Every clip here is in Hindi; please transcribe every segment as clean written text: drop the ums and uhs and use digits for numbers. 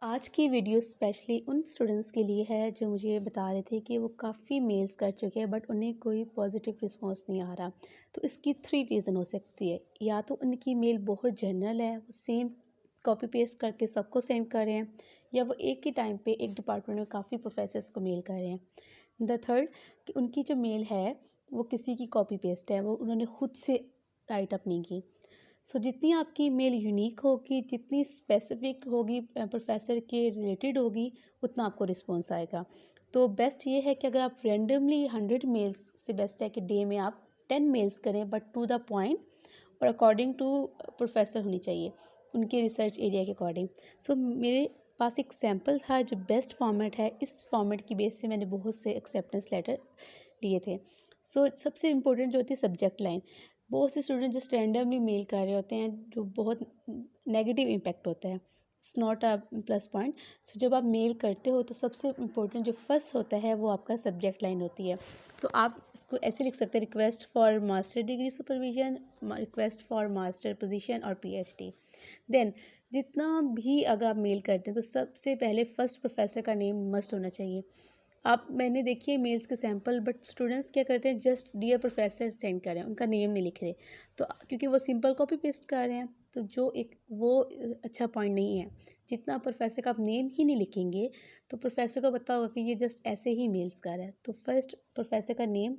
आज की वीडियो स्पेशली उन स्टूडेंट्स के लिए है जो मुझे बता रहे थे कि वो काफ़ी मेल्स कर चुके हैं बट उन्हें कोई पॉजिटिव रिस्पांस नहीं आ रहा। तो इसकी 3 रीज़न हो सकती है। या तो उनकी मेल बहुत जनरल है, वो सेम कॉपी पेस्ट करके सबको सेंड कर रहे हैं, या वो एक ही टाइम पे एक डिपार्टमेंट में काफ़ी प्रोफेसर्स को मेल कर रहे हैं। द थर्ड कि उनकी जो मेल है वो किसी की कॉपी पेस्ट है, वो उन्होंने खुद से राइट अप नहीं की। जितनी आपकी मेल यूनिक होगी, जितनी स्पेसिफिक होगी, प्रोफेसर के रिलेटेड होगी, उतना आपको रिस्पॉन्स आएगा। तो बेस्ट ये है कि अगर आप रेंडमली 100 मेल्स से बेस्ट है कि डे में आप 10 मेल्स करें बट टू द पॉइंट और अकॉर्डिंग टू प्रोफेसर होनी चाहिए, उनके रिसर्च एरिया के अकॉर्डिंग। मेरे पास एक सैम्पल था जो बेस्ट फॉर्मेट है। इस फॉर्मेट की बेस से मैंने बहुत से एक्सेप्टेंस लेटर लिए थे। सबसे इम्पोर्टेंट जो होती है सब्जेक्ट लाइन। बहुत से स्टूडेंट जस्ट रैंडमली मेल कर रहे होते हैं जो बहुत नेगेटिव इम्पैक्ट होता है। It's not a plus point. जब आप मेल करते हो तो सबसे इम्पोर्टेंट जो फर्स्ट होता है वो आपका सब्जेक्ट लाइन होती है। तो आप इसको ऐसे लिख सकते हैं: request for master degree supervision, request for master position और पीएचडी। देन जितना भी अगर आप मेल करते हैं तो सबसे पहले फर्स्ट प्रोफेसर का नेम मस्ट होना चाहिए। मैंने देखिए मेल्स के सैंपल, बट स्टूडेंट्स क्या करते हैं, जस्ट डियर प्रोफेसर सेंड कर रहे हैं, उनका नेम नहीं लिख रहे। तो क्योंकि वो सिंपल कॉपी पेस्ट कर रहे हैं, तो वो अच्छा पॉइंट नहीं है। जितना प्रोफेसर का आप नेम ही नहीं लिखेंगे तो प्रोफेसर को पता होगा कि ये जस्ट ऐसे ही मेल्स कर रहा है। तो फर्स्ट प्रोफेसर का नेम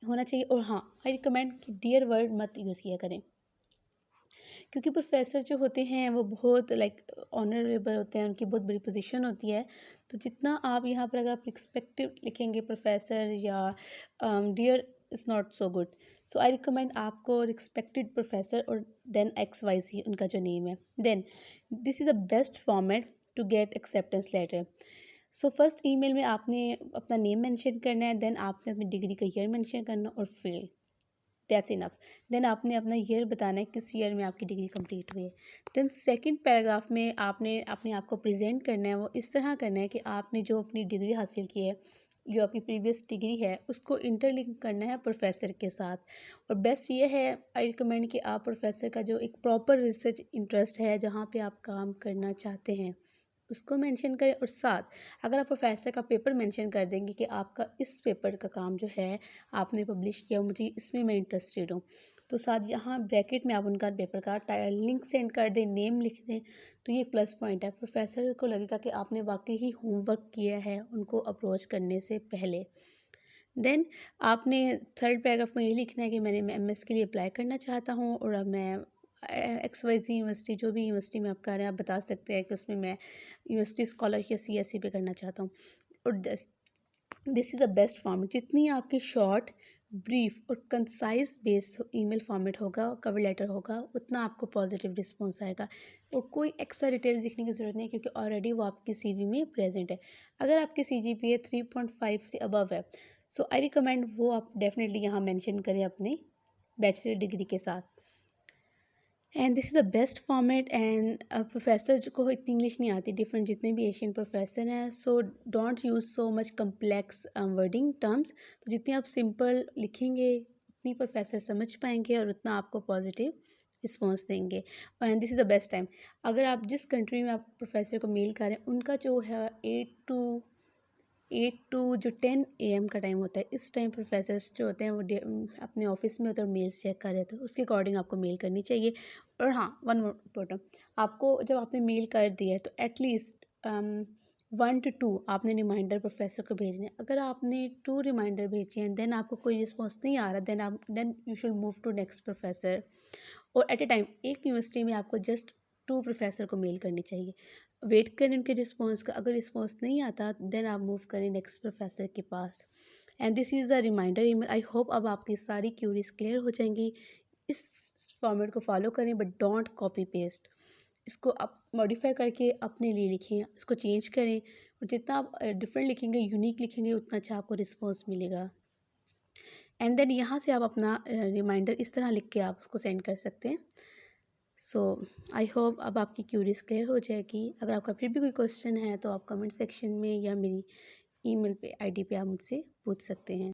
होना चाहिए। और हाँ, आई रिकमेंड कि डियर वर्ड मत यूज़ किया करें, क्योंकि प्रोफेसर जो होते हैं वो बहुत ऑनरेबल होते हैं, उनकी बहुत बड़ी पोजीशन होती है। तो जितना आप यहाँ पर अगर आप रिस्पेक्टिव लिखेंगे प्रोफेसर या dear, is not so good. I recommend आपको रिस्पेक्टेड प्रोफेसर और देन XYZ उनका जो नेम है। Then this is a best format to get acceptance letter. First email में आपने अपना नेम मेंशन करना है, देन आपने अपनी डिग्री का ईयर मेंशन करना और फील्ड। That's enough. देन आपने अपना ईयर बताना है, किस ईयर में आपकी डिग्री कंप्लीट हुई है। देन सेकंड पैराग्राफ में आपने अपने आप को प्रेजेंट करना है। वो इस तरह करना है कि आपने जो अपनी डिग्री हासिल की है, जो आपकी प्रीवियस डिग्री है, उसको इंटरलिंक करना है प्रोफेसर के साथ। और बेस्ट ये है, आई रिकमेंड कि आप प्रोफेसर का जो एक प्रॉपर रिसर्च इंटरेस्ट है, जहाँ पे आप काम करना चाहते हैं, उसको मेंशन करें। और साथ अगर आप प्रोफेसर का पेपर मेंशन कर देंगे कि आपका इस पेपर का काम जो है आपने पब्लिश किया, मुझे इसमें मैं इंटरेस्टेड हूँ, तो साथ यहाँ ब्रैकेट में आप उनका पेपर का लिंक सेंड कर दें, नेम लिख दें, तो ये प्लस पॉइंट है। प्रोफेसर को लगेगा कि आपने वाकई ही होमवर्क किया है उनको अप्रोच करने से पहले। देन आपने थर्ड पैराग्राफ में ये लिखना है कि मैंने MS के लिए अप्लाई करना चाहता हूँ, और अब मैं XYZ यूनिवर्सिटी, जो भी यूनिवर्सिटी में आप कर रहे हैं, आप बता सकते हैं कि उसमें मैं यूनिवर्सिटी स्कॉलर या CSE पे करना चाहता हूँ। और this is the best format. जितनी आपकी शॉर्ट, ब्रीफ और कंसाइज बेस ईमेल फॉर्मेट होगा, कवर लेटर होगा, उतना आपको पॉजिटिव रिस्पॉन्स आएगा। और कोई एक्स्ट्रा डिटेल्स लिखने की ज़रूरत नहीं है, क्योंकि ऑलरेडी वो आपकी CV में प्रेजेंट है। अगर आपकी CGPA 3.5 से अबव है, आई रिकमेंड वो आप डेफिनेटली यहाँ मेंशन करें अपने बैचलर डिग्री के साथ। And this is the best format. And professor को इतनी इंग्लिश नहीं आती, डिफरेंट जितने भी एशियन प्रोफेसर हैं, don't use so much complex wording terms. तो जितनी आप सिंपल लिखेंगे उतनी प्रोफेसर समझ पाएंगे और उतना आपको पॉजिटिव रिस्पॉन्स देंगे। And this is the best time. अगर आप जिस कंट्री में आप प्रोफेसर को मेल करें, उनका जो है 8 टू जो 10 AM का टाइम होता है, इस टाइम प्रोफेसर्स जो होते हैं वो अपने ऑफिस में होते हैं और मेल्स चेक कर रहे थे, उसके अकॉर्डिंग आपको मेल करनी चाहिए। और हाँ, वन मोर इम्पोर्टेंट, आपको जब आपने मेल कर दिया है तो एटलीस्ट 1 to 2 आपने रिमाइंडर प्रोफेसर को भेजने। अगर आपने 2 रिमाइंडर भेजे हैं, देन आपको कोई रिस्पॉन्स नहीं आ रहा, then you should move to next professor. और एट ए टाइम एक यूनिवर्सिटी में आपको जस्ट 2 प्रोफेसर को मेल करनी चाहिए। वेट करें उनके रिस्पॉन्स का, अगर रिस्पॉन्स नहीं आता देन आप मूव करें नेक्स्ट प्रोफेसर के पास। And this is the reminder email. I hope अब आपकी सारी क्यूरीज क्लियर हो जाएंगी। इस फॉर्मेट को फॉलो करें, बट डोंट कॉपी पेस्ट। इसको आप मॉडिफाई करके अपने लिए लिखें, इसको चेंज करें। और जितना आप डिफरेंट लिखेंगे, यूनिक लिखेंगे, उतना अच्छा आपको रिस्पॉन्स मिलेगा। एंड देन यहाँ से आप अपना रिमाइंडर इस तरह लिख के आप उसको सेंड कर सकते हैं। आई होप अब आपकी क्यूरीज क्लियर हो जाएगी। अगर आपका फिर भी कोई क्वेश्चन है तो आप कमेंट सेक्शन में या मेरी ईमेल पे ID पे आप मुझसे पूछ सकते हैं।